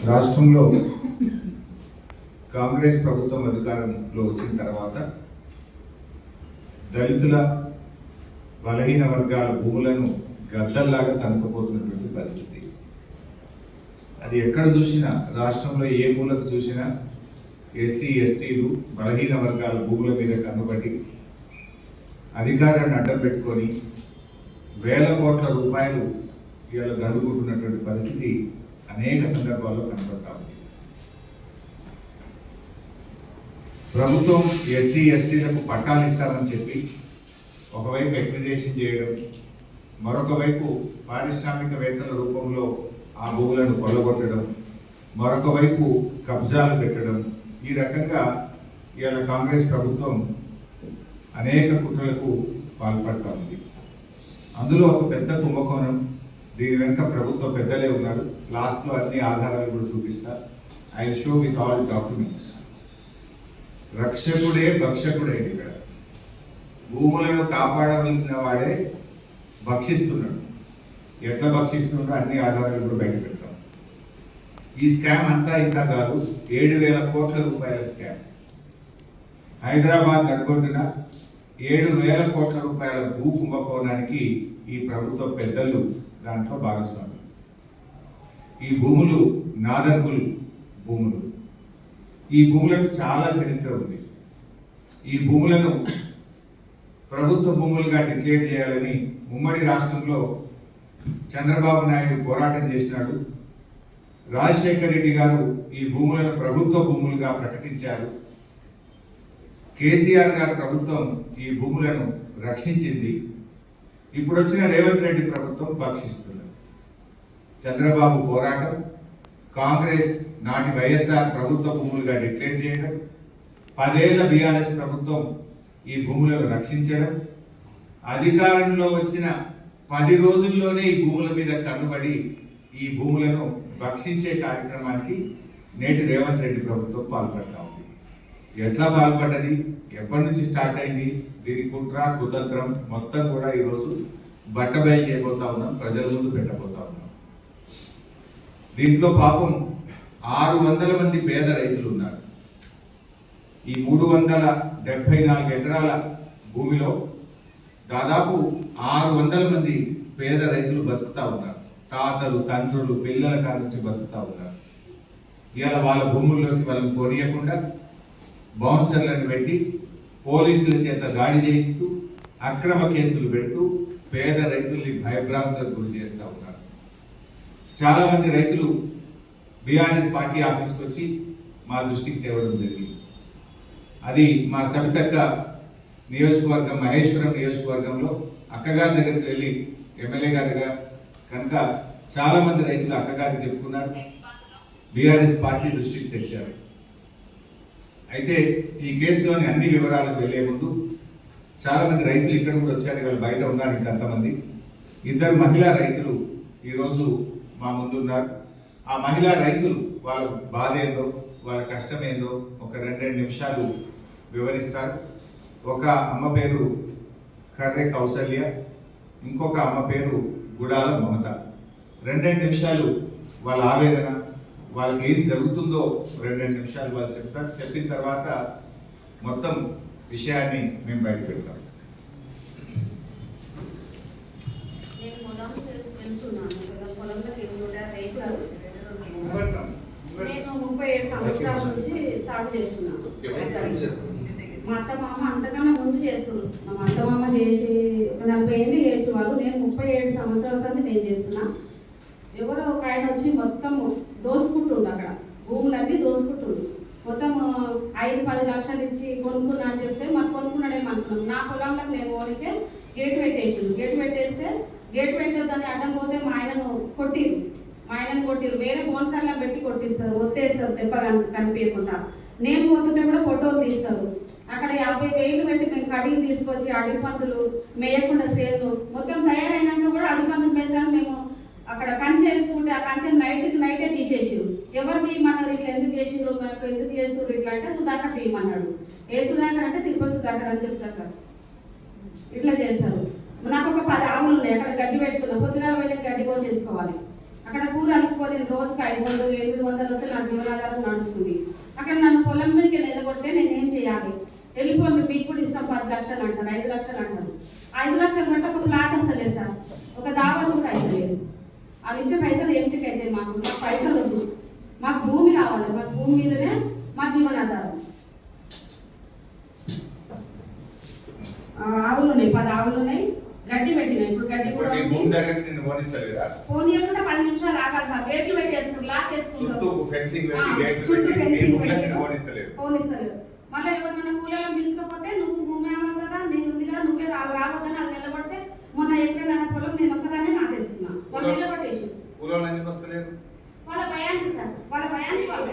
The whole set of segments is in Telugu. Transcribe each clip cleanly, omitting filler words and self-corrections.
రాష్ట్రంలో కాంగ్రెస్ ప్రభుత్వం అధికారంలో వచ్చిన తర్వాత దళితుల బలహీన వర్గాల భూములను గద్దల్లాగా తనుకుపోతున్నటువంటి పరిస్థితి. అది ఎక్కడ చూసినా, రాష్ట్రంలో ఏ మూలకు చూసినా ఎస్సీ ఎస్టీలు బలహీన వర్గాల భూముల మీద కన్నుబడి అధికారాన్ని అడ్డం పెట్టుకొని వేల కోట్ల రూపాయలు ఇవాళ దండుకుంటున్నటువంటి పరిస్థితి అనేక సందర్భాల్లో కనబడతా ఉంది. ప్రభుత్వం ఎస్సీ ఎస్టీలకు పట్టాలు ఇస్తామని చెప్పి ఒకవైపు ఎక్విజేషన్ చేయడం, మరొక వైపు పారిశ్రామికవేత్తల రూపంలో ఆ భూములను కొల్లగొట్టడం, మరొక వైపు కబ్జాలు పెట్టడం, ఈ రకంగా ఇవాళ కాంగ్రెస్ ప్రభుత్వం అనేక కుట్రలకు పాల్పడతా ఉంది. అందులో ఒక పెద్ద కుంభకోణం. దీని వెనుక ప్రభుత్వ పెద్దలే ఉన్నారు. లాస్ట్లో అన్ని ఆధారాలు కూడా చూపిస్తా. I show with all documents. రక్షకుడే భక్షకుడే. ఇక్కడ భూములను కాపాడవలసిన వాడే భక్షిస్తున్నాడు. ఎట్లా భక్షిస్తున్నాడో అన్ని ఆధారాలు కూడా బయట పెడతాం. ఈ స్కామ్ అంతా ఇంత కాదు, 7,000 కోట్ల రూపాయల స్కామ్. హైదరాబాద్ నడుబొడ్డున 7,000 కోట్ల రూపాయల భూ కుంభకోణానికి ఈ ప్రభుత్వ పెద్దలు దాంట్లో భాగస్వామి. ఈ భూములు నాదర్గుల్ భూములు. ఈ భూములకు చాలా చరిత్ర ఉంది. ఈ భూములను ప్రభుత్వ భూములుగా డిక్లేర్ చేయాలని ఉమ్మడి రాష్ట్రంలో చంద్రబాబు నాయుడు పోరాటం చేసినాడు. రాజశేఖర్ రెడ్డి గారు ఈ భూములను ప్రభుత్వ భూములుగా ప్రకటించారు. కేసీఆర్ గారి ప్రభుత్వం ఈ భూములను రక్షించింది. ఇప్పుడు వచ్చిన రేవంత్ రెడ్డి ప్రభుత్వం భక్షిస్తున్నది. చంద్రబాబు పోరాటం, కాంగ్రెస్ నాటి వైఎస్ఆర్ ప్రభుత్వ భూములుగా డిక్లేర్ చేయడం, 10 ఏళ్ల బీఆర్ఎస్ ప్రభుత్వం ఈ భూములను రక్షించడం, అధికారంలో వచ్చిన 10 రోజుల్లోనే ఈ భూముల మీద కన్నుబడి ఈ భూములను భక్షించే కార్యక్రమానికి నేటి రేవంత్ రెడ్డి ప్రభుత్వం పాల్పడతా ఉంది. ఎట్లా పాల్పడ్డది, ఎప్పటి నుంచి స్టార్ట్ అయింది, దీని కుట్ర కుతంత్రం మొత్తం కూడా ఈరోజు బట్టబయలు చేయబోతా ఉన్నాం, ప్రజల ముందు పెట్టబోతా ఉన్నాం. దీంట్లో పాపం 600 మంది పేద రైతులు ఉన్నారు. ఈ 374 ఎకరాల భూమిలో దాదాపు 600 మంది పేద రైతులు బతుకుతా ఉన్నారు. తాతలు, తండ్రులు, పిల్లల కాడ నుంచి బతుకుతా ఉన్నారు. ఇవాళ వాళ్ళ భూముల్లోకి వాళ్ళని కొనియకుండా బౌన్సర్లను పెట్టి పోలీసుల చేత దాడి చేయిస్తూ అక్రమ కేసులు పెడుతూ పేద రైతుల్ని భయభ్రాంతులకు గురి చేస్తూ ఉన్నారు. చాలామంది రైతులు బీఆర్ఎస్ పార్టీ ఆఫీస్కి వచ్చి మా దృష్టికి తేవడం జరిగింది. అది మా సబితక్క నియోజకవర్గం, మహేశ్వరం నియోజకవర్గంలో అక్కగారి దగ్గరికి వెళ్ళి ఎమ్మెల్యే గారిగా కనుక చాలామంది రైతులు అక్కగారికి చెప్పుకున్నారు, బీఆర్ఎస్ పార్టీ దృష్టికి తెచ్చారు. అయితే ఈ కేసులోని అన్ని వివరాలకు వెళ్లే ముందు చాలామంది రైతులు ఇక్కడ కూడా వచ్చారు, వాళ్ళు బయట ఉన్నారు ఇంకంతమంది. 2 మహిళా రైతులు ఈరోజు మా ముందున్నారు. ఆ మహిళా రైతులు వాళ్ళ బాధ ఏందో, వాళ్ళ కష్టం ఏందో ఒక 2 నిమిషాలు వివరిస్తారు. ఒక అమ్మ పేరు కర్రె కౌసల్య, ఇంకొక అమ్మ పేరు గుడాల మమత. 2 నిమిషాలు వాళ్ళ ఆవేదన, వాళ్ళకి ఏం జరుగుతుందో 2 నిమిషాలు వాళ్ళు చెప్తారు. చెప్పిన తర్వాత మొత్తం విషయాన్ని మేము బయట పెడతాం. నేను 37 సంవత్సరాల నుంచి సాగు చేస్తున్నాను. మా అత్త మామ అంతకన్నా ముందు చేస్తున్నాను. మా అత్త మామ చేసి 40 ఏళ్ళు చేయొచ్చు వాళ్ళు. నేను 37 సంవత్సరాల సంది నేను చేస్తున్నా. ఎవరో ఒక ఆయన వచ్చి మొత్తం దోసుకుంటుండు, అక్కడ భూములన్నీ దోసుకుంటుండు. మొత్తం 5-10 లక్షలు ఇచ్చి కొనుక్కున్నా అని చెప్తే మాకు కొనుక్కున్నాడేమనుకున్నాం. నా పొలంలో నేను ఓడితే గేట్ పెట్టేసిండు. గేట్ పెట్టేస్తే గేట్ పెట్టేదాన్ని అడ్డం పోతే మా ఆయనను కొట్టిరు. వేరే బోన్సార్లో పెట్టి కొట్టిస్తారు, ఒత్తేస్తారు దెబ్బ కనిపించకుండా. నేను పోతుంటే కూడా ఫోటోలు తీస్తారు. అక్కడ 50,000 పెట్టి మేము కడిగి తీసుకొచ్చి అడవి పందులు మేయకుండా సేర్లు మొత్తం తయారైనాక కూడా అడవి పందులు మేసాను. మేము అక్కడ కంచె వేసుకుంటే ఆ కంచె నైటే తీసేసారు. ఎవరు తీయమన్నారు, ఇట్లా ఎందుకు చేసిరు, మనకు ఎందుకు చేస్తారు ఇట్లా అంటే సుధాకర్ తీయమన్నాడు. ఏ సుధాకర్ అంటే తిరుపతి సుధాకర్ అని చెప్తారు సార్. ఇట్లా చేస్తారు. నాకు ఒక 10 ఆవులు ఉన్నాయి. అక్కడ గడ్డి పెట్టుకున్నా, పొద్దుగాల వెళ్ళి గడ్డి కోసేసుకోవాలి. అక్కడ కూర అలుపుకొని రోజుకి 500 800 వస్తే నా జీవనాధారం నడుస్తుంది. అక్కడ నన్ను పొలం మీదకి నిలబడితే నేనేం చేయాలి? వెళ్ళిపోండి మీకు కూడా ఇస్తాం 10 లక్షలు అంటారు, 5 లక్షలు అంటారు. 5 లక్షలు కంటే ఒక ప్లాట్ వస్తలేదు సార్, ఒక దావత్ కూడా అయితలేదు. వాళ్ళు ఇచ్చే పైసలు ఏంటికి అయితే మాకు పైసలు వద్దు, మాకు భూమి కావాలి, మాకు భూమి మీదనే మా జీవనాధారం. ఆవులు ఉన్నాయి, 10 ఆవులు ఉన్నాయి, గడ్డి పెట్టినాయి. ఇప్పుడు గడ్డి కూడా భూమి దగ్గర నిన్ను పోనిస్తారు కదా, పోనీయకుండా 10 నిమిషాలు ఆగాలి సార్. గేట్లు పెట్టేసుకుంటారు, లాక్ వేసుకుంటారు, చుట్టూ ఫెన్సింగ్ పెట్టి గేట్లు పెట్టి నీ భూమిలోకి నిన్ను పోనిస్తలేదు. పోనిస్తలేదు. మళ్ళీ ఎవరినైనా కూలీలను పిలుచుకోకపోతే నువ్వు భూమి అమ్మావు కదా, నేను ఉంది కదా, నువ్వే రావద్దని వాళ్ళు నిలబడితే మొన్న ఎక్కడైనా పొలం నేను ఒక్కదాన్ని నాటేస్తున్నా, వాళ్ళు నిలబట్టేసి కూలోళ్ళు ఎందుకు వస్తలేరు? వాళ్ళ భయానికి సార్, వాళ్ళ భయానికి వాళ్ళు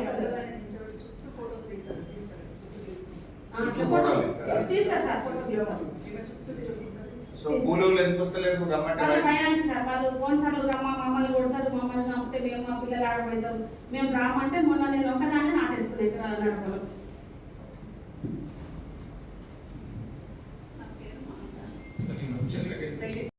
ఫోటోలు ఇస్తారా? తీస్తారు సార్, ఫోటో తీస్తారు. సో కూలోళ్ళు ఎందుకు వస్తలేరు? రమ్మంటే వాళ్ళ భయానికి సార్, వాళ్ళు కొన్నిసార్లు రమ్మ మమ్మల్ని కొడతారు, మమ్మల్ని నమ్మితే మేము మా పిల్లలు ఆడబడతారు, మేము రామంటే మొన్న నేను ఒక్కదాన్ని నాటేస్తున్నాను ఎకరాల నడపలో.